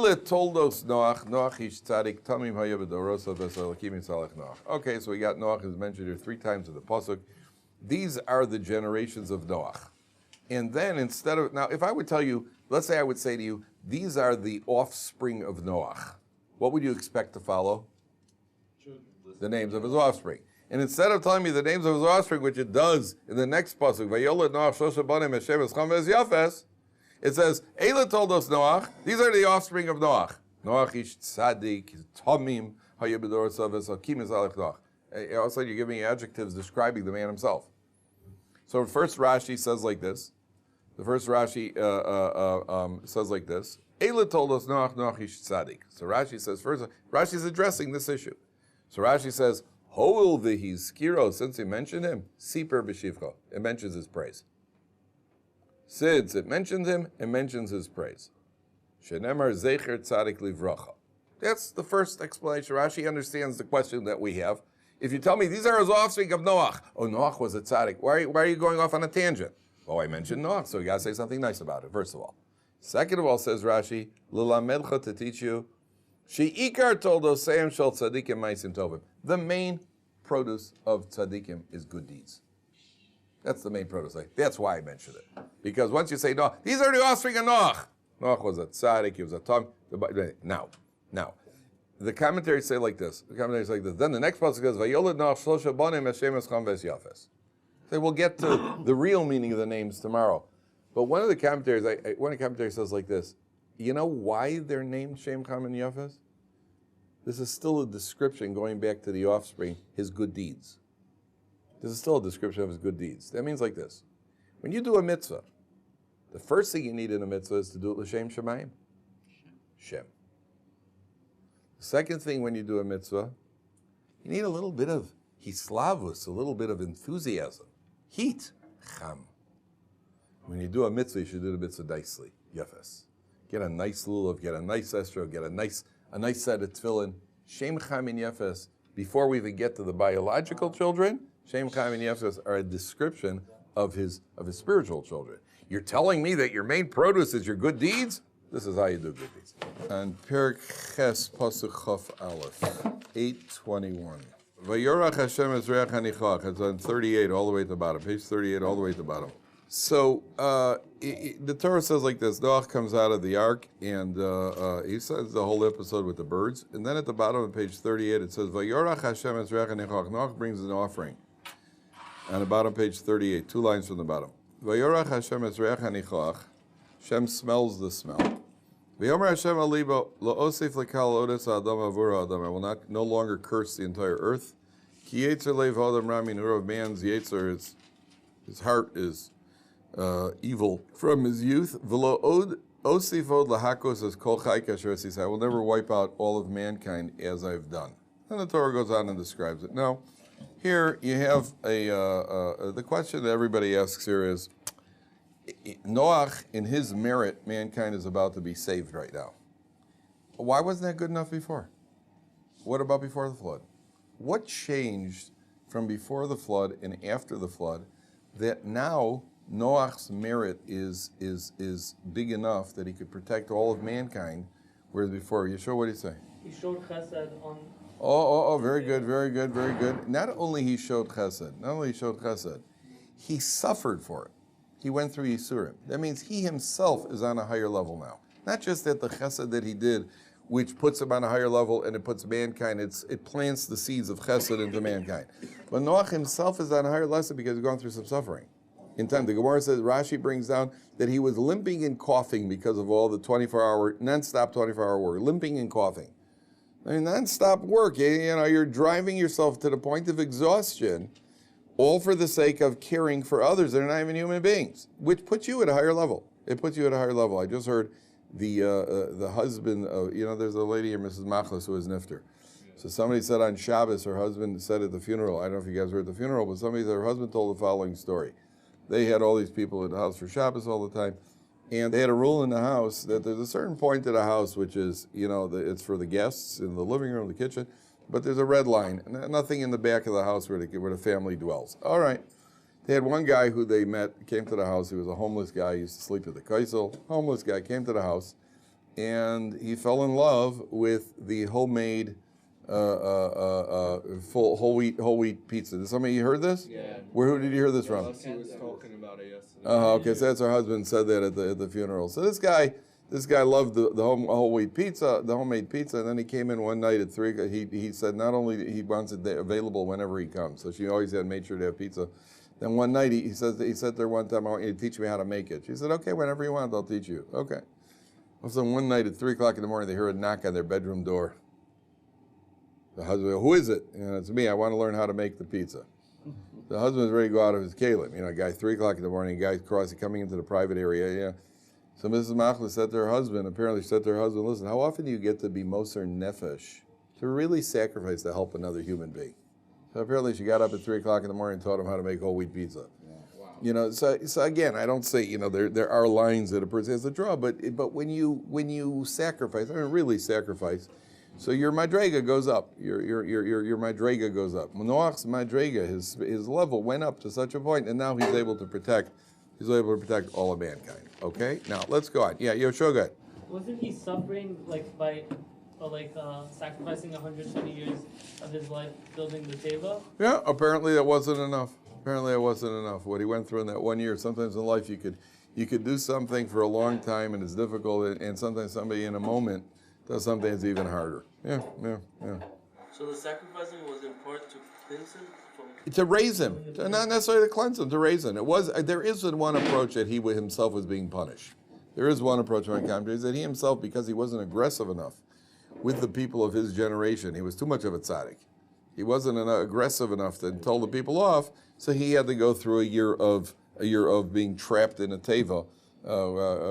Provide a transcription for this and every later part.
Eila told us Noach ish tzadik tamim haya b'dorosa v'salakim yitzalech Noach. Okay, so we got Noach is mentioned here 3 times in the pasuk. These are the generations of Noach. And then instead of, now if I would tell you, let's say I would say to you, these are the offspring of Noach. What would you expect to follow? Children. The names of his offspring. And instead of telling me the names of his offspring, which it does in the next pasuk, Vayolad Noach shosha banim Hashem escham v'ez yafes, it says, Eila told us Noach, these are the offspring of Noach. Noach ish tzadik, tamim, haya b'dorosav v'sakim yitzalech Noach. Also, you're giving adjectives describing the man himself. So first Rashi says like this. The first Rashi says like this. Eila told us Noach ish tzadik. So Rashi says first, Rashi is addressing this issue. So Rashi says, Ho'il v'hizkiro, since he mentioned him, siper b'shivcha. It mentions his praise. Since it mentions him, it mentions his praise. Shenemar zecher tzadik livracha. That's the first explanation. Rashi understands the question that we have. If you tell me these are his offspring of Noach, oh, Noach was a tzaddik. Why are you going off on a tangent? Oh, I mentioned Noach, so you got to say something nice about it, first of all. Second of all, says Rashi, L'lamedcha, to teach you, She'ikar toldos seim shel tzadikim ma'asim tovim. The main produce of tzadikim is good deeds. That's the main produce. That's why I mentioned it. Because once you say, no, these are the offspring of Noach. Noach was a tzaddik, he was a tom. Now, the commentaries say like this. Then the next passage goes, Vayolad Noach shlosha banim Hashem escham v'es yafes. So we'll get to the real meaning of the names tomorrow. But one of the commentaries says like this. You know why they're named Shem, Cham, and Yafes? This is still a description, going back to the offspring, his good deeds. This is still a description of his good deeds. That means like this. When you do a mitzvah, the first thing you need in a mitzvah is to do it l'shem shemayim. Shem. The second thing when you do a mitzvah, you need a little bit of hislavus, a little bit of enthusiasm. Heat. Cham. When you do a mitzvah, you should do the mitzvah nicely. Yafes. Get a nice lulav, get a nice estro, get a nice set of tefillin. Shem, Cham, and Yefes, before we even get to the biological children, Shem, Cham, and Yefes are a description of his spiritual children. You're telling me that your main produce is your good deeds? This is how you do good deeds. And Perik Ches Pasuk Chaf Aleph, 8:21. Vayorach Hashem Ezreach Hanichach. It's on 38 all the way at the bottom. Page 38 all the way at the bottom. So the Torah says like this: Noach comes out of the ark, and he says the whole episode with the birds. And then at the bottom of page 38, it says, "Vayorach Hashem ezreach hanichach." Noach brings an offering. On the bottom, page 38, 2 lines from the bottom. Vayorach Hashem ezreach hanichach. Hashem smells the smell. V'yomer Hashem alibo lo'osif lekal odes ha'adam avur ha'adam. I will no longer curse the entire earth. Ki yetzer leiv ha'adam ramin of man's yetzer, his heart is evil from his youth. V'lo osifod lahakos as kol chai kasher asisa. I will never wipe out all of mankind as I've done. And the Torah goes on and describes it. Now, here you have the question that everybody asks here is, Noach, in his merit, mankind is about to be saved right now. Why wasn't that good enough before? What about before the flood? What changed from before the flood and after the flood that now Noach's merit is big enough that he could protect all of mankind, whereas before, Yeshua, what do you say? He showed chesed on... Oh, very good. Not only he showed chesed, he suffered for it. He went through Yisurim. That means he himself is on a higher level now. Not just that the chesed that he did, which puts him on a higher level and it puts mankind, it plants the seeds of chesed into mankind. But Noach himself is on a higher level because he's gone through some suffering. In time, the Gemara says, Rashi brings down that he was limping and coughing because of all the non-stop 24-hour work, limping and coughing. I mean, non-stop work, you're driving yourself to the point of exhaustion, all for the sake of caring for others that are not even human beings, which puts you at a higher level. It puts you at a higher level. I just heard the husband of, there's a lady here, Mrs. Machlis, who is nifter. So somebody said on Shabbos, her husband said at the funeral, I don't know if you guys were at the funeral, but somebody said her husband told the following story. They had all these people at the house for Shabbos all the time, and they had a rule in the house that there's a certain point of the house which is, it's for the guests in the living room, the kitchen, but there's a red line, nothing in the back of the house where the family dwells. All right. They had one guy who they met, came to the house. He was a homeless guy. He used to sleep at the kaisel. Homeless guy came to the house, and he fell in love with the homemade full whole wheat pizza. Did somebody heard this? Yeah. Who did you hear this from? She was talking about it yesterday. Okay, so that's her husband said that at the funeral. So this guy loved the whole wheat pizza, the homemade pizza, and then he came in one night at 3. He said not only he wants it available whenever he comes, so she always made sure to have pizza. Then one night he said there one time, I want you to teach me how to make it. She said, okay, whenever you want, I'll teach you. Okay. All of a sudden one night at 3 o'clock in the morning, they heard a knock on their bedroom door. The husband, who is it? It's me. I want to learn how to make the pizza. The husband was ready to go out of his kalim. A guy 3 o'clock in the morning, guy coming into the private area. So Mrs. Machlis said to her husband, listen, how often do you get to be moser nefesh, to really sacrifice to help another human being? So apparently she got up at 3 o'clock in the morning and taught him how to make whole wheat pizza. Yeah. Wow. So again, I don't say, there are lines that a person has to draw, but when you sacrifice, really sacrifice, so your madrega goes up. Your madrega goes up. Noach's madrega, his level went up to such a point, and now he's able to protect all of mankind. Okay, now let's go on. Yeah, Yoshua. Wasn't he suffering by sacrificing 120 years of his life building the teva? Yeah, apparently that wasn't enough. What he went through in that 1 year. Sometimes in life you could do something for a long time and it's difficult, and sometimes somebody in a moment does something that's even harder. Yeah. So the sacrificing was important to cleanse him? To raise him, not necessarily to cleanse him, to raise him. There is one approach that he himself was being punished. There is one approach when it comes to is that he himself, because he wasn't aggressive enough with the people of his generation, he was too much of a tzaddik. He wasn't aggressive enough to tell the people off, so he had to go through a year of being trapped in a teva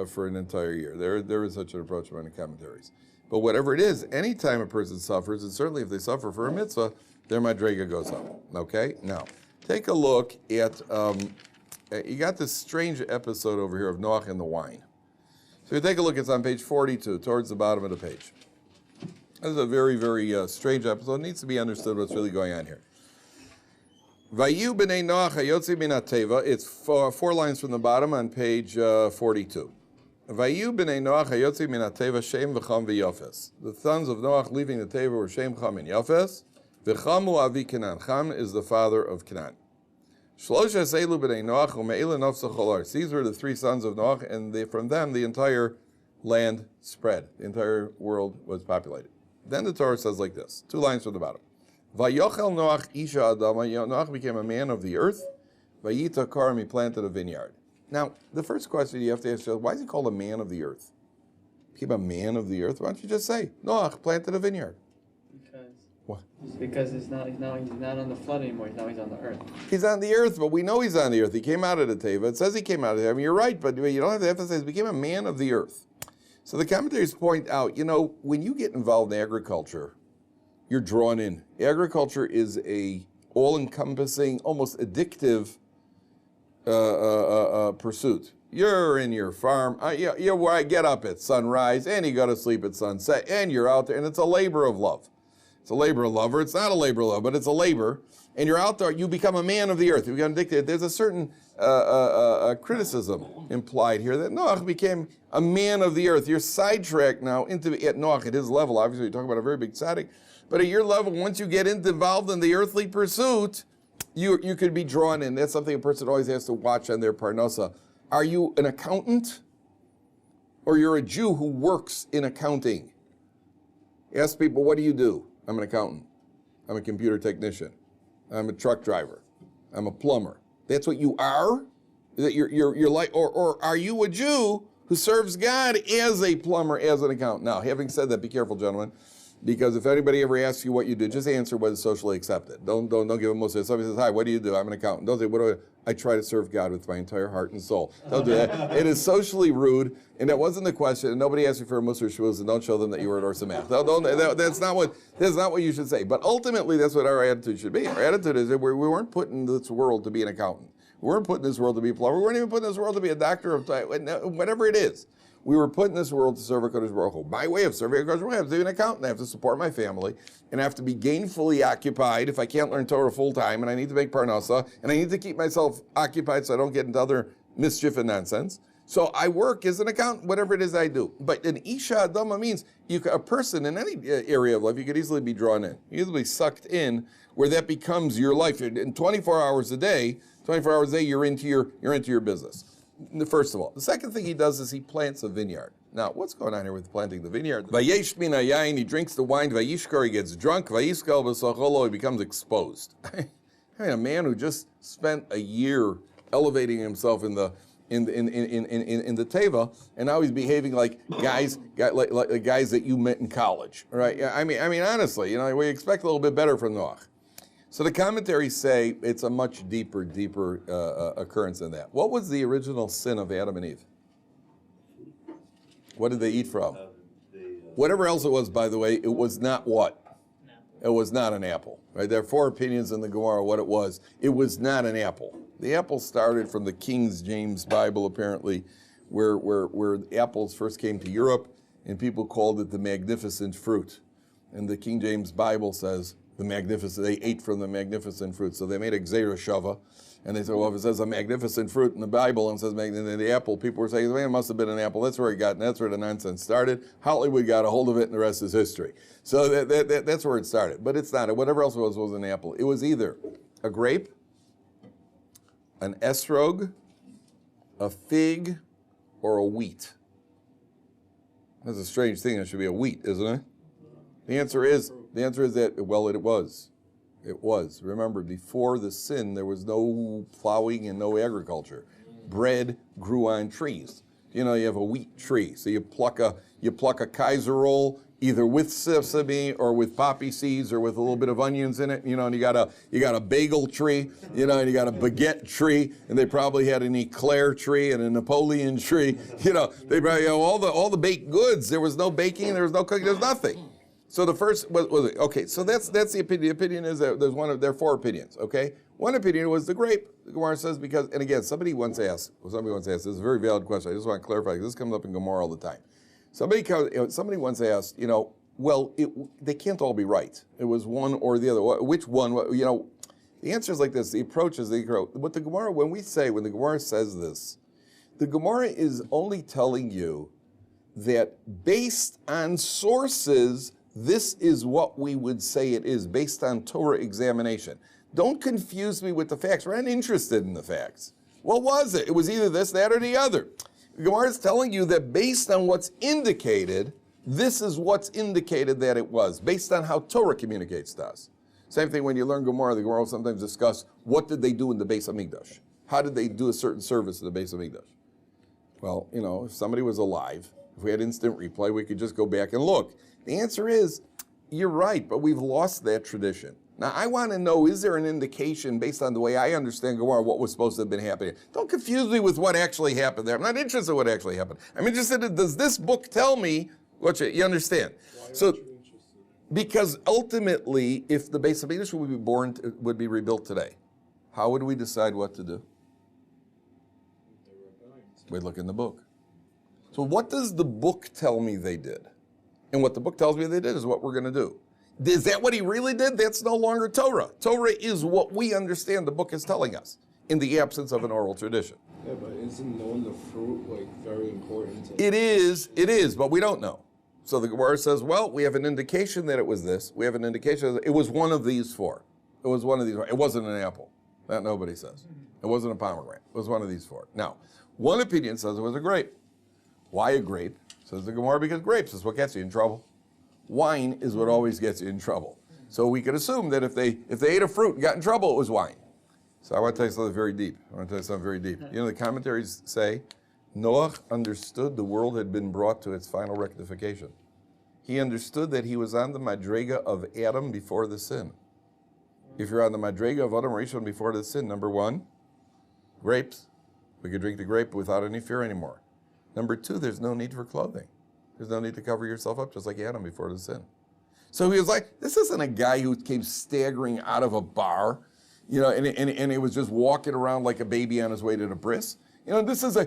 for an entire year. There is such an approach in the commentaries. But whatever it is, anytime a person suffers, and certainly if they suffer for a mitzvah, their madrega goes up. Okay? Now, take a look at, you got this strange episode over here of Noach and the wine. So you take a look, it's on page 42, towards the bottom of the page. This is a very, very strange episode. It needs to be understood what's really going on here. Vayu b'nei Noach hayotzi min hateva. It's 4 lines from the bottom on page 42. Vayu b'nei Noach hayotzi min hateva Shem v'cham v'yafes. The sons of Noach leaving the teva were Shem, Cham, and Yafes. V'cham hu avi Canaan. Cham is the father of Canaan. Shloshes elu b'nei Noach u'me'ela nafsa cholar. These were the 3 sons of Noach, and from them the entire land spread. The entire world was populated. Then the Torah says like this, 2 lines from the bottom. Vayochel Noach isha adama. Noach became a man of the earth. Vayita karam, he planted a vineyard. Now, the first question you have to ask yourself, why is he called a man of the earth? Became a man of the earth? Why don't you just say, Noach planted a vineyard? Because he's not on the flood anymore. Now he's on the earth. He's on the earth, but we know he's on the earth. He came out of the teva. It says he came out of the teva. You're right, but you don't have to emphasize. He became a man of the earth. So the commentators point out, when you get involved in agriculture, you're drawn in. Agriculture is a all-encompassing, almost addictive pursuit. You're in your farm. You get up at sunrise, and you go to sleep at sunset, and you're out there, and it's a labor of love. It's a labor of love, or it's not a labor of love, but it's a labor. And you're out there, you become a man of the earth. You become addicted. There's a certain criticism implied here that Noach became a man of the earth. You're sidetracked now at Noach, at his level. Obviously, you're talking about a very big tzaddik. But at your level, once you get involved in the earthly pursuit, you could be drawn in. That's something a person always has to watch on their parnasa. Are you an accountant? Or you're a Jew who works in accounting? Ask people, what do you do? I'm an accountant. I'm a computer technician. I'm a truck driver. I'm a plumber. That's what you are? Is that you're like, or are you a Jew who serves God as a plumber, as an accountant? Now, having said that, be careful, gentlemen, because if anybody ever asks you what you do, just answer what is socially accepted. Don't give them most of it. Somebody says, hi, what do you do? I'm an accountant. Don't say, what do I try to serve God with my entire heart and soul. Don't do that. It is socially rude, and that wasn't the question. And nobody asked you for a Musar shuz, and don't show them that you were at Orsa Math. That's not what you should say. But ultimately, that's what our attitude should be. Our attitude is that we weren't put in this world to be an accountant. We weren't put in this world to be a plumber. We weren't even put in this world to be a doctor of whatever it is. We were put in this world to serve HaKadosh Baruch Hu. My way of serving HaKadosh Baruch Hu, I have to be an accountant. I have to support my family, and I have to be gainfully occupied if I can't learn Torah full time, and I need to make parnasa, and I need to keep myself occupied so I don't get into other mischief and nonsense. So I work as an accountant, whatever it is I do. But an Isha Adama means a person in any area of life, you could easily be drawn in, easily sucked in, where that becomes your life. In 24 hours a day, you're into your business. First of all. The second thing he does is he plants a vineyard. Now, what's going on here with planting the vineyard? Vayesh min hayayin, he drinks the wine, vayishkor, he gets drunk, vayiskel b'socholo, he becomes exposed. I mean, a man who just spent a year elevating himself in the teva, and now he's behaving like guys that you met in college, right? I mean, honestly, we expect a little bit better from Noach. So the commentaries say it's a much deeper occurrence than that. What was the original sin of Adam and Eve? What did they eat from? Whatever else it was, by the way, it was not what? It was not an apple. Right? There are 4 opinions in the Gemara what it was. It was not an apple. The apple started from the King James Bible, apparently, where apples first came to Europe, and people called it the magnificent fruit. And the King James Bible says they ate from the magnificent fruit. So they made a Gzeira Shava, and they said, well, if it says a magnificent fruit in the Bible and says the apple, people were saying, it must have been an apple. That's where that's where the nonsense started. Hollywood got a hold of it, and the rest is history. So that's where it started. But it's not. Whatever else it was an apple. It was either a grape, an esrog, a fig, or a wheat. That's a strange thing. It should be a wheat, isn't it? The answer is that, well, it was. It was. Remember, before the sin, there was no plowing and no agriculture. Bread grew on trees. You have a wheat tree. So you pluck a Kaiser roll, either with sesame or with poppy seeds or with a little bit of onions in it, and you got a bagel tree, and you got a baguette tree, and they probably had an eclair tree and a Napoleon tree. They probably all the baked goods. There was no baking, there was no cooking, there's nothing. So the first was okay. So that's the opinion. The opinion is that there are 4 opinions. Okay, one opinion was the grape. The Gemara says because, and again, somebody once asked. This is a very valid question. I just want to clarify because this comes up in Gemara all the time. Somebody once asked, they can't all be right. It was one or the other. Which one? The answer is like this. The approach is what the Gemara, when the Gemara says this, the Gemara is only telling you that based on sources, this is what we would say it is, based on Torah examination. Don't confuse me with the facts. We're not interested in the facts. What was it? It was either this, that, or the other. The Gemara is telling you that based on what's indicated, this is what's indicated that it was, based on how Torah communicates to us. Same thing when you learn Gemara, the Gemara will sometimes discuss what did they do in the Beis Hamikdash? How did they do a certain service in the Beis Hamikdash? Well, if somebody was alive, if we had instant replay, we could just go back and look. The answer is, you're right, but we've lost that tradition. Now, I want to know, is there an indication, based on the way I understand Gemara, what was supposed to have been happening? Don't confuse me with what actually happened there. I'm not interested in what actually happened. I'm interested in, does this book tell me what you understand? So, because ultimately, if the Beis Hamikdash would be rebuilt today, how would we decide what to do? We'd look in the book. So what does the book tell me they did? And what the book tells me they did is what we're going to do. Is that what he really did? That's no longer Torah. Torah is what we understand the book is telling us in the absence of an oral tradition. Yeah, but isn't knowing the fruit very important? It is, but we don't know. So the Gemara says, well, we have an indication that it was this. We have an indication that it was one of these 4. It was one of these 4. It wasn't an apple. That nobody says. It wasn't a pomegranate. It was one of these 4. Now, one opinion says it was a grape. Why a grape? Says the Gemara, because grapes is what gets you in trouble. Wine is what always gets you in trouble. So we could assume that if they ate a fruit and got in trouble, it was wine. So I want to tell you something very deep. The commentaries say, Noach understood the world had been brought to its final rectification. He understood that he was on the madrega of Adam before the sin. If you're on the madrega of Adam Rishon before the sin, number 1, grapes. We could drink the grape without any fear anymore. Number 2, there's no need for clothing. There's no need to cover yourself up, just like Adam before the sin. So he was like, this isn't a guy who came staggering out of a bar, and he was just walking around like a baby on his way to the bris. This is a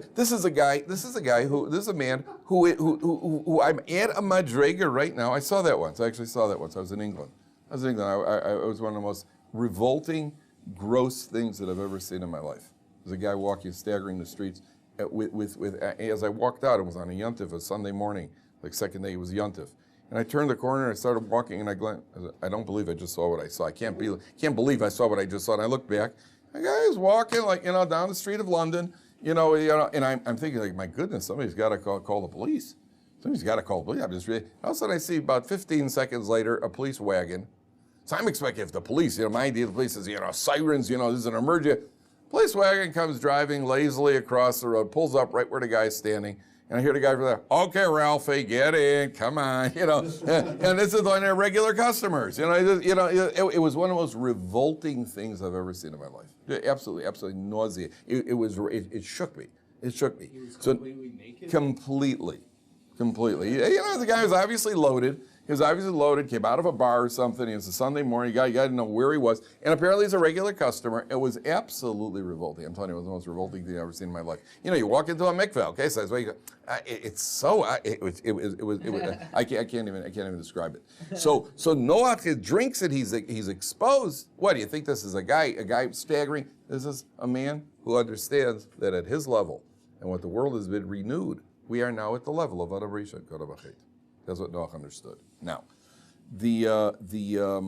man who I'm at a madrega right now. I saw that once. I actually saw that once. I was in England. I was one of the most revolting, gross things that I've ever seen in my life. There's a guy walking, staggering the streets. as I walked out, it was on a Yontif, a Sunday morning, like second day it was Yontif. And I turned the corner and I started walking and I glanced. I don't believe I just saw what I saw. I can't believe I saw what I just saw. And I looked back. A guy is walking down the street of London, and I'm thinking like, my goodness, somebody's got to call the police. Somebody's got to call the police. I'm just really, all of a sudden I see about 15 seconds later a police wagon. So I'm expecting if the police, my idea of the police is, sirens, this is an emergency. Police wagon comes driving lazily across the road, pulls up right where the guy's standing. And I hear the guy from there, okay, Ralphie, get in, come on, and this is one of their regular customers. It was one of the most revolting things I've ever seen in my life. Absolutely nauseating. It shook me. It shook me. He was completely naked? Completely. The guy was obviously loaded. Came out of a bar or something. It was a Sunday morning. You got to know where he was. And apparently he's a regular customer. It was absolutely revolting. I'm telling you, it was the most revolting thing I've ever seen in my life. You walk into a mikveh, okay? So I can't even describe it. So Noach drinks it. He's exposed. What do you think this is? A guy staggering? This is a man who understands that at his level and what the world has been renewed, we are now at the level of Adam Rishon Kodav Achet. That's what Noach understood. Now, there's a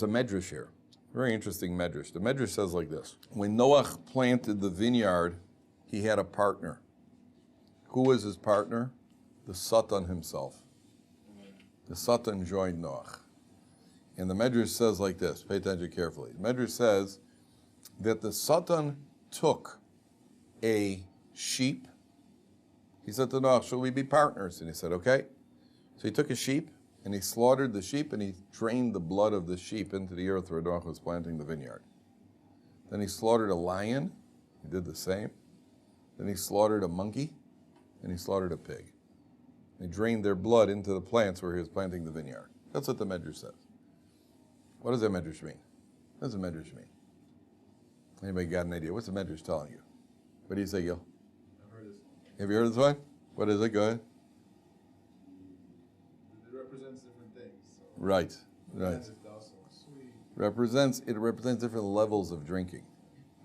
medrash here, very interesting medrash. The medrash says like this: when Noach planted the vineyard, he had a partner. Who was his partner? The Satan himself. The Satan joined Noach. And the medrash says like this, pay attention carefully. The medrash says that the Satan took a sheep. He said to Noach, shall we be partners? And he said, okay. So he took a sheep, and he slaughtered the sheep, and he drained the blood of the sheep into the earth where Noach was planting the vineyard. Then he slaughtered a lion. He did the same. Then he slaughtered a monkey, and he slaughtered a pig. He drained their blood into the plants where he was planting the vineyard. That's what the medrash says. What does that medrash mean? What does the medrash mean? Anybody got an idea? What's the medrash telling you? What do you say, Gil? Have you heard of this one? What is it? Go ahead. It represents different things. So Right. It represents different levels of drinking.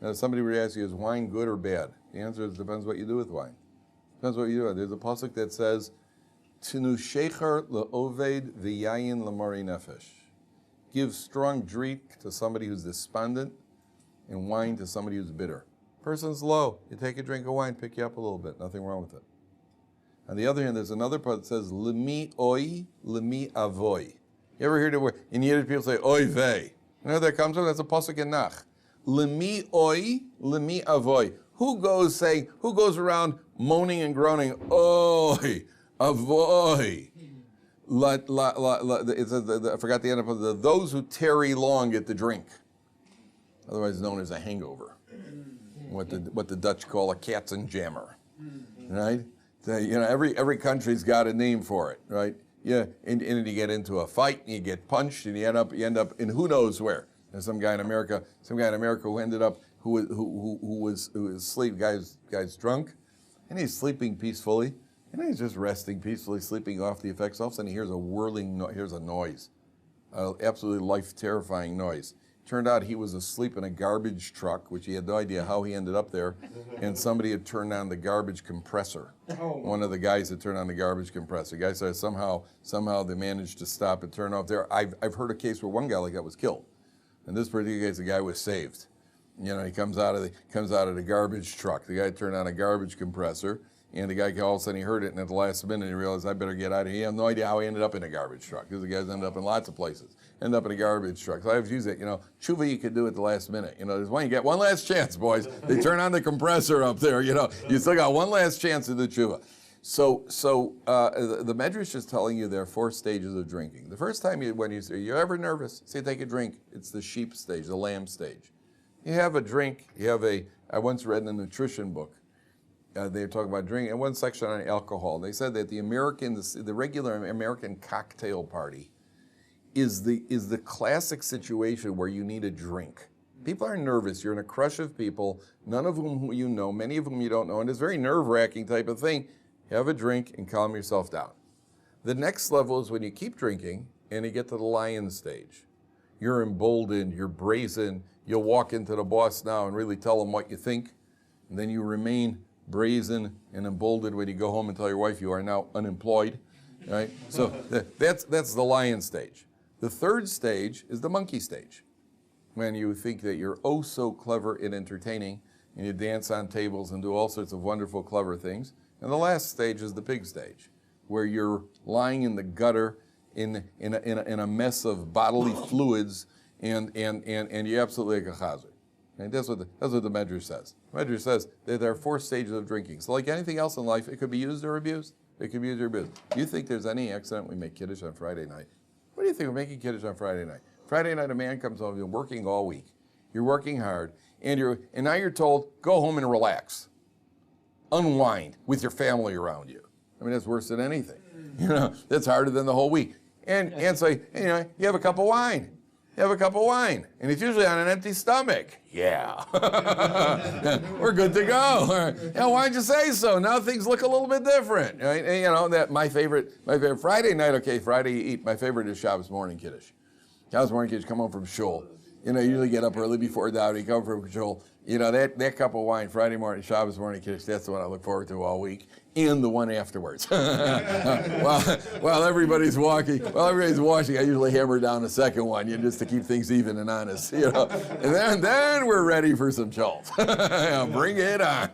Now, if somebody would ask you, is wine good or bad? The answer is, depends what you do with wine. Depends what you do. There's a pasuk that says, Tinu shecher le'oved v'yayin l'mari nefesh. Give strong drink to somebody who's despondent, and wine to somebody who's bitter. Person's low. You take a drink of wine, pick you up a little bit. Nothing wrong with it. On the other hand, there's another part that says, Lemi oi, lemi avoy. You ever hear the word? In Yiddish, people say, oy vey. You know where that comes from? That's a pasuk in Nach. Lemi oi, lemi avoy. Who goes around moaning and groaning, oy, avoy. I forgot the end of it. Those who tarry long get the drink. Otherwise known as a hangover. What the Dutch call a katzenjammer, right? Every country's got a name for it, right? Yeah, and you get into a fight, and you get punched, and you end up in who knows where. There's some guy in America who ended up who was asleep. Guy's drunk, and he's sleeping peacefully, and he's just resting peacefully, sleeping off the effects. All of a sudden, he hears a noise, absolutely life-terrifying noise. Turned out he was asleep in a garbage truck, which he had no idea how he ended up there, and somebody had turned on the garbage compressor. One of the guys had turned on the garbage compressor. The guy said somehow they managed to stop and turn off there. I've heard a case where one guy like that was killed. In this particular case, the guy was saved. He comes out of the garbage truck. The guy turned on a garbage compressor, and the guy all of a sudden he heard it, and at the last minute he realized, I better get out of here. He had no idea how he ended up in a garbage truck, because the guys ended up in lots of places. End up in a garbage truck. So I have used it, tshuva you could do at the last minute. There's one, you get one last chance, boys. They turn on the compressor up there, you still got one last chance to do tshuva. So the Medrash is telling you there are 4 stages of drinking. The first time you're ever nervous, say take a drink, it's the sheep stage, the lamb stage. You have a drink, I once read in a nutrition book, they were talking about drinking, and one section on alcohol. They said that the regular American cocktail party is the classic situation where you need a drink. People are nervous. You're in a crush of people, none of whom you know, many of whom you don't know, and it's a very nerve-wracking type of thing. Have a drink and calm yourself down. The next level is when you keep drinking and you get to the lion stage. You're emboldened, you're brazen, you'll walk into the boss now and really tell him what you think. and then you remain brazen and emboldened when you go home and tell your wife you are now unemployed, right? So that's the lion stage. The third stage is the monkey stage, when you think that you're oh so clever and entertaining, and you dance on tables and do all sorts of wonderful, clever things. And the last stage is the pig stage, where you're lying in the gutter in a mess of bodily fluids, and you're absolutely like a chazer. And that's what the Medrash says. The Medrash says that there are 4 stages of drinking. So like anything else in life, it could be used or abused. It could be used or abused. Do you think there's any accident we make Kiddush on Friday night? What do you think of making Kiddush on Friday night? Friday night, a man comes home, you're working all week. You're working hard, and now you're told, go home and relax. Unwind with your family around you. I mean, that's worse than anything. That's harder than the whole week. And so, you have a cup of wine. You have a cup of wine, and it's usually on an empty stomach. Yeah. We're good to go. Yeah, why'd you say so? Now things look a little bit different. Right? And, that my favorite Friday night, okay, Friday you eat. My favorite is Shabbos morning Kiddush. Shabbos morning Kiddush, come home from shul. You usually get up early before Dowdy, come from shul. That cup of wine, Friday morning, Shabbos morning Kiddush, that's the one I look forward to all week, and the one afterwards. While everybody's washing, I usually hammer down a second one, just to keep things even and honest, And then we're ready for some jolt. Bring it on.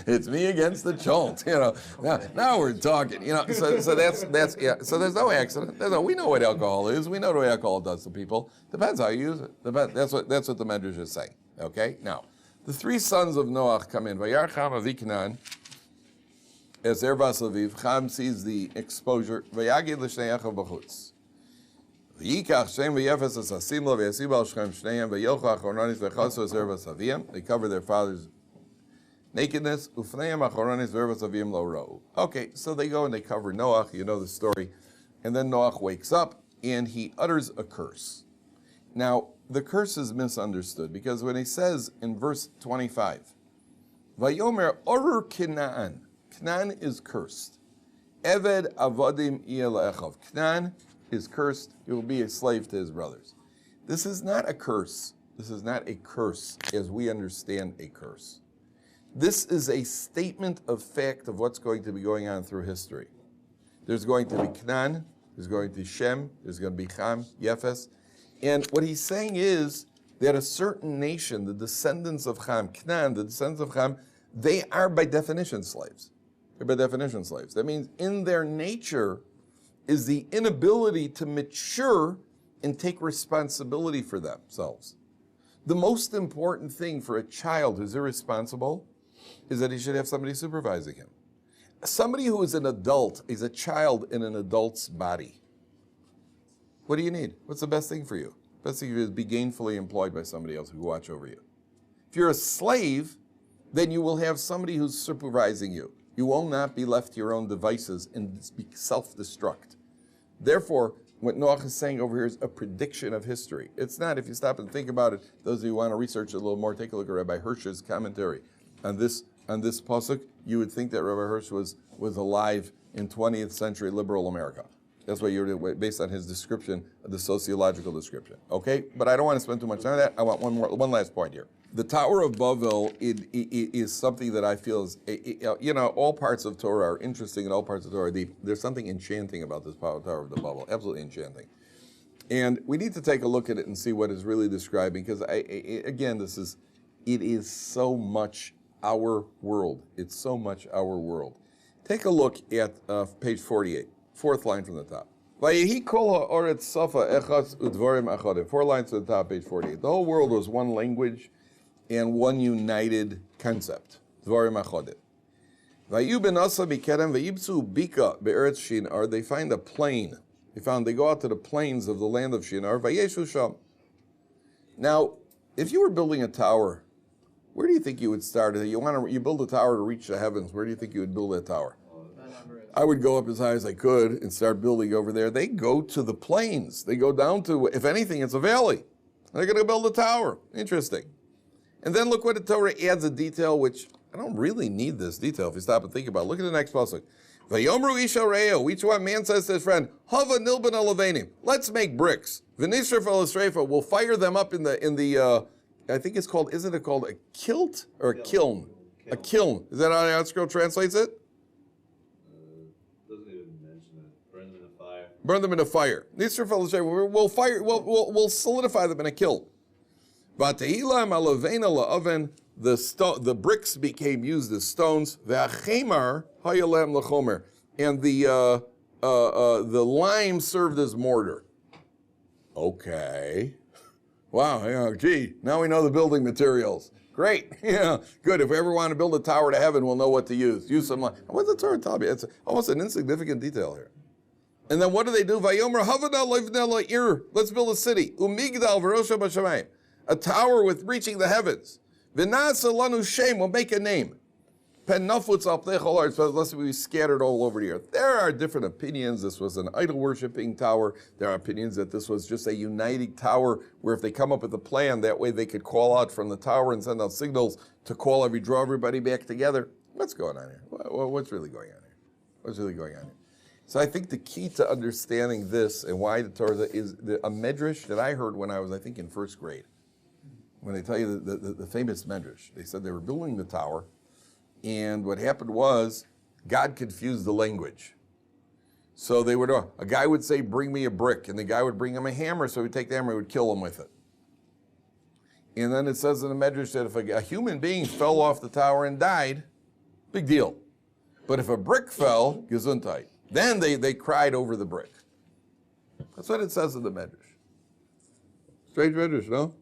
It's me against the jolt, Now we're talking, So that's yeah. So there's no accident. We know what alcohol is. We know what alcohol does to people. Depends how you use it. That's what the Medrash is saying. Okay, now. The 3 sons of Noach come in. Vayar Cham Aviknan, as Erbas Aviv, Cham sees the exposure. Vayagid l'shnei achav b'chutz. Vayikach Shem v'yefes es asim lo v'yasim al Shem shneim v'yilchu achoronis v'chasu es Erbas Aviyam. They cover their father's nakedness. Ufneim achoronis v'Erbas Aviyam lo ro'u. Okay, so they go and they cover Noach. You know the story. And then Noach wakes up and he utters a curse. Now, the curse is misunderstood because when he says in verse 25, Vayomer orur Canaan, Canaan is cursed. Eved avodim iyel. Canaan is cursed. He will be a slave to his brothers. This is not a curse. This is not a curse as we understand a curse. This is a statement of fact of what's going to be going on through history. There's going to be Canaan, there's going to be Shem, there's going to be Cham, Yefes. And what he's saying is that a certain nation, the descendants of Cham, Canaan, the descendants of Cham, they are by definition slaves. They're by definition slaves. That means in their nature is the inability to mature and take responsibility for themselves. The most important thing for a child who's irresponsible is that he should have somebody supervising him. Somebody who is an adult is a child in an adult's body. What do you need? What's the best thing for you? Best thing for you is be gainfully employed by somebody else who will watch over you. If you're a slave, then you will have somebody who's supervising you. You will not be left to your own devices and be self-destruct. Therefore, what Noach is saying over here is a prediction of history. It's not, if you stop and think about it, those of you who want to research it a little more, take a look at Rabbi Hirsch's commentary on this pasuk. You would think that Rabbi Hirsch was alive in 20th century liberal America. That's why you're based on his description, the sociological description. Okay, but I don't want to spend too much time on that. I want one last point here. The Tower of Babel is something that I feel is, all parts of Torah are interesting and all parts of Torah are deep. There's something enchanting about this Tower of the Babel, absolutely enchanting. And we need to take a look at it and see what it's really describing, because it is so much our world. It's so much our world. Take a look at page 48. 4th line from the top. 4 lines to the top, page 48. The whole world was one language and one united concept. Dvarim achodim. They find a plain. They go out to the plains of the land of Shinar. Now, if you were building a tower, where do you think you would start? You build a tower to reach the heavens. Where do you think you would build that tower? I would go up as high as I could and start building over there. They go to the plains. They go down to, if anything, it's a valley. They're going to build a tower. Interesting. And then look what the Torah adds a detail, which I don't really need this detail if you stop and think about it. Look at the next pasuk. Vayomru isha re'eo. Each one man says to his friend, Hava nilban alavenim. Let's make bricks. V'nishraf al-esrefa. We'll fire them up in the I think it's called, isn't it called a kilt or a kiln? A kiln. Is that how the article translates it? Doesn't even mention it. Burn them in a fire. Burn them in a fire. These two fellows say, we'll solidify them in a kiln. The bricks became used as stones. And the lime served as mortar. Okay. Wow, gee, now we know the building materials. Great, yeah, good. If we ever want to build a tower to heaven, we'll know what to use. Use some lime. What's the Torah tell me? It's almost an insignificant detail here. And then what do? Vayomer havana leivnei ir. Let's build a city. Umigdal v'rosha b'shamayim. A tower with reaching the heavens. V'nasa lanu shem. We'll make a name. Pen nafutz al pnei chol haaretz, lest we be scattered all over the earth. There are different opinions. This was an idol-worshipping tower. There are opinions that this was just a uniting tower where if they come up with a plan, that way they could call out from the tower and send out signals to draw everybody back together. What's going on here? What's really going on here? What's really going on here? So I think the key to understanding this and why the Torah is a medrash that I heard when I was, I think, in first grade. When they tell you the famous medrash, they said they were building the tower, and what happened was God confused the language. So they would, a guy would say, bring me a brick, and the guy would bring him a hammer, so he'd take the hammer, he would kill him with it. And then it says in the medrash that if a human being fell off the tower and died, big deal. But if a brick fell, gesundheit. Then they cried over the brick. That's what it says in the medrash. Strange medrash, no?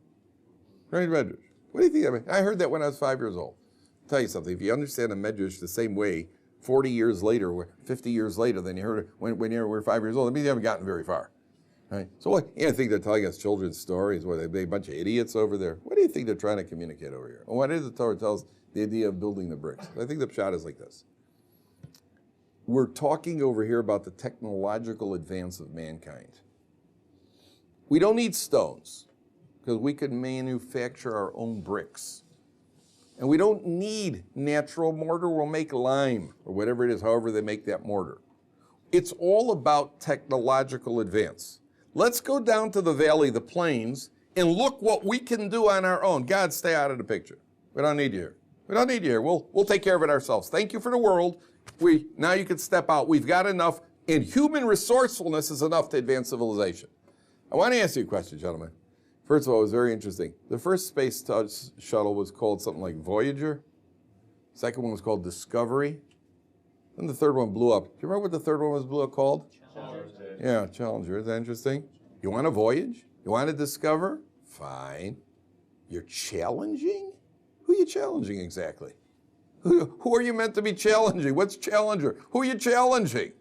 Strange medrash. What do you think of it? I heard that when I was 5 years old. I'll tell you something. If you understand a medrash the same way 40 years later, or 50 years later than you heard it when you were 5 years old, it means you haven't gotten very far. Right? So what? I think they're telling us children's stories. What, they're a bunch of idiots over there. What do you think they're trying to communicate over here? And what is the Torah tells the idea of building the bricks? I think the pshat is like this. We're talking over here about the technological advance of mankind. We don't need stones because we can manufacture our own bricks. And we don't need natural mortar. We'll make lime or whatever it is, however they make that mortar. It's all about technological advance. Let's go down to the valley, the plains, and look what we can do on our own. God, stay out of the picture. We don't need you here. We don't need you here. We'll take care of it ourselves. Thank you for the world. Now you can step out. We've got enough, and human resourcefulness is enough to advance civilization. I want to ask you a question, gentlemen. First of all, it was very interesting. The first space shuttle was called something like Voyager. Second one was called Discovery. Then the third one blew up. Do you remember what the third one blew up called? Challenger. Yeah, Challenger. Is that interesting? You want to voyage? You want to discover? Fine. You're challenging? Who are you challenging exactly? Who are you meant to be challenging? What's Challenger? Who are you challenging?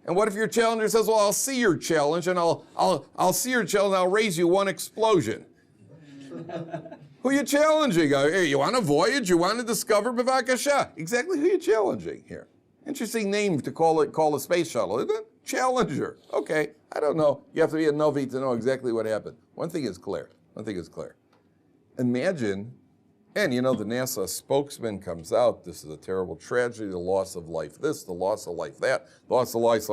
And what if your challenger says, well, I'll see your challenge and I'll see your challenge and I'll raise you one explosion. Who are you challenging? Hey, you want to voyage? You want to discover? B'vakasha. Exactly who are you challenging here? Interesting name to call a space shuttle, isn't it? Challenger. Okay, I don't know. You have to be a Novi to know exactly what happened. One thing is clear. Imagine, and you know the NASA spokesman comes out, this is a terrible tragedy, the loss of life this, the loss of life that, loss of life.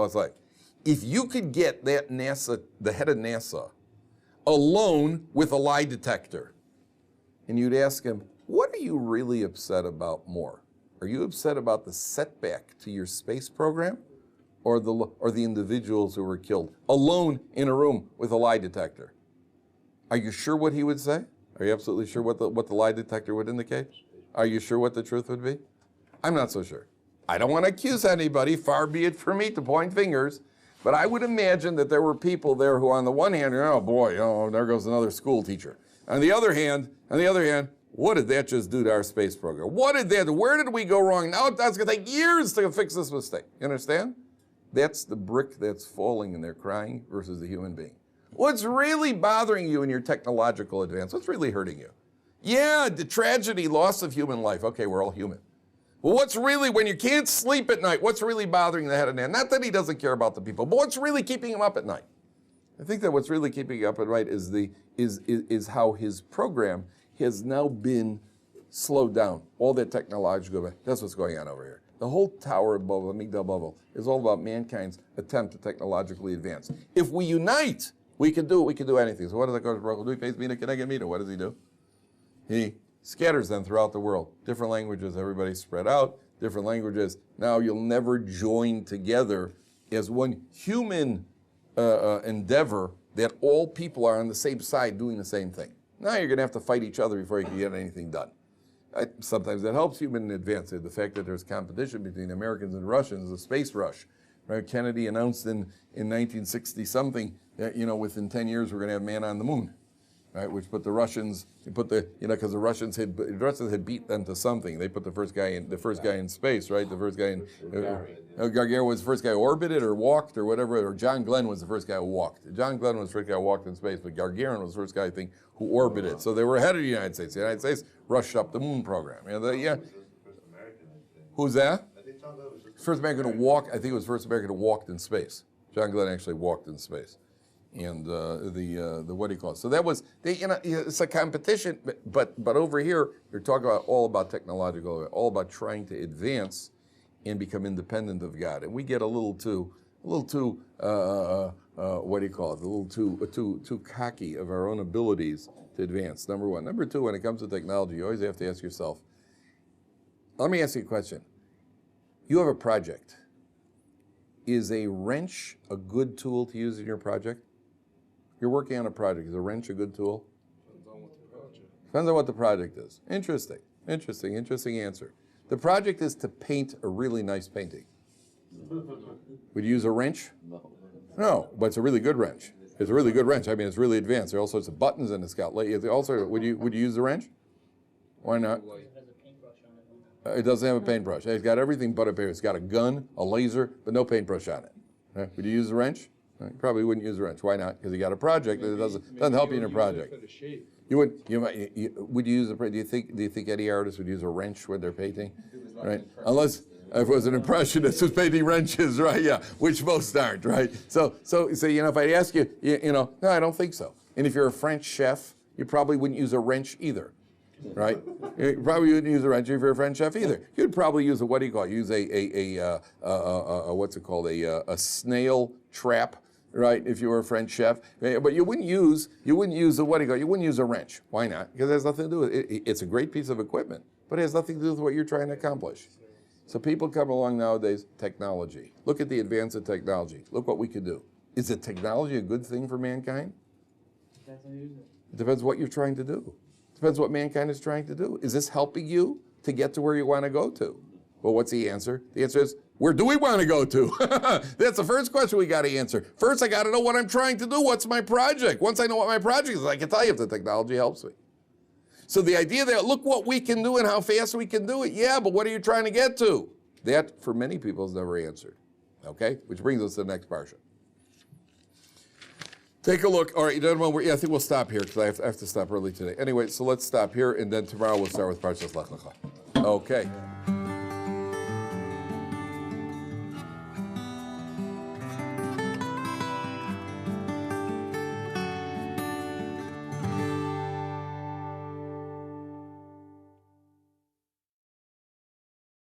If you could get that NASA, the head of NASA, alone with a lie detector, and you'd ask him, what are you really upset about more? Are you upset about the setback to your space program or the individuals who were killed alone in a room with a lie detector? Are you sure what he would say? Are you absolutely sure what the lie detector would indicate? Are you sure what the truth would be? I'm not so sure. I don't want to accuse anybody, far be it from me to point fingers, but I would imagine that there were people there who on the one hand, oh boy, there goes another school teacher. On the other hand, what did that just do to our space program? Where did we go wrong? Now that's going to take years to fix this mistake. You understand? That's the brick that's falling and they're crying versus the human being. What's really bothering you in your technological advance? What's really hurting you? Yeah, the tragedy, loss of human life. Okay, we're all human. Well, what's really, when you can't sleep at night, what's really bothering the head of man? Not that he doesn't care about the people, but what's really keeping him up at night? I think that what's really keeping him up at night is how his program has now been slowed down. All that technological, that's what's going on over here. The whole Tower of Babel, Migdal Babel, is all about mankind's attempt to technologically advance. If we unite, we can do anything. So what does the Kodesh Baruch Hu do? He pays mina, can I get mina? What does he do? He scatters them throughout the world. Different languages, everybody's spread out, different languages. Now you'll never join together as one human endeavor that all people are on the same side doing the same thing. Now you're going to have to fight each other before you can get anything done. Sometimes that helps human advance. The fact that there's competition between Americans and Russians, the space rush. Right? Kennedy announced in 1960-something that, within 10 years we're going to have man on the moon. Right, which put the Russians, because the Russians had beat them to something. They put the first guy in space, right? The first guy in Gagarin was the first guy who orbited or walked or whatever. Or John Glenn was the first guy who walked. John Glenn was the first guy who walked in space, but Gagarin was the first guy, I think, who orbited. So they were ahead of the United States. The United States rushed up the moon program. Who's that? First American to walk. I think it was first American who walked in space. John Glenn actually walked in space. And the what do you call it? So that was it's a competition, but over here you're talking about all about technological, all about trying to advance and become independent of God, and we get a little too what do you call it? A little too cocky of our own abilities to advance. Number one. Number two, when it comes to technology, you always have to ask yourself. Let me ask you a question. You have a project. Is a wrench a good tool to use in your project? You're working on a project. Is a wrench a good tool? Depends on what the project is. Interesting answer. The project is to paint a really nice painting. Would you use a wrench? No, but it's a really good wrench. It's a really good wrench. I mean, it's really advanced. There are all sorts of buttons in it's got. Also, would you use the wrench? Why not? It doesn't have a paintbrush. It's got everything but a paintbrush. It's got a gun, a laser, but no paintbrush on it. Right? Would you use the wrench? You probably wouldn't use a wrench. Why not? Because you got a project that doesn't help you in a project. You would you use a? Do you think any artist would use a wrench when they're painting? Right? Unless if it was an impressionist who's painting wrenches, right? Yeah, which most aren't, right? So if I ask you, no, I don't think so. And if you're a French chef, you probably wouldn't use a wrench either. Right? You probably wouldn't use a wrench if you're a French chef either. You'd probably use use what's it called? A snail trap, right? If you were a French chef, but you wouldn't use you wouldn't use a wrench. Why not? Because it has nothing to do with it. It's a great piece of equipment, but it has nothing to do with what you're trying to accomplish. So people come along nowadays, technology. Look at the advance of technology. Look what we could do. Is it technology a good thing for mankind? It depends what you're trying to do. Depends what mankind is trying to do. Is this helping you to get to where you want to go to? Well, what's the answer? The answer is, where do we want to go to? That's the first question we got to answer. First, I got to know what I'm trying to do. What's my project? Once I know what my project is, I can tell you if the technology helps me. So the idea that, look what we can do and how fast we can do it. Yeah, but what are you trying to get to? That, for many people, is never answered. Okay? Which brings us to the next Parshat. Take a look. All right, gentlemen, I think we'll stop here because I have to stop early today. Anyway, so let's stop here, and then tomorrow we'll start with Parshat Lech Lecha. Okay.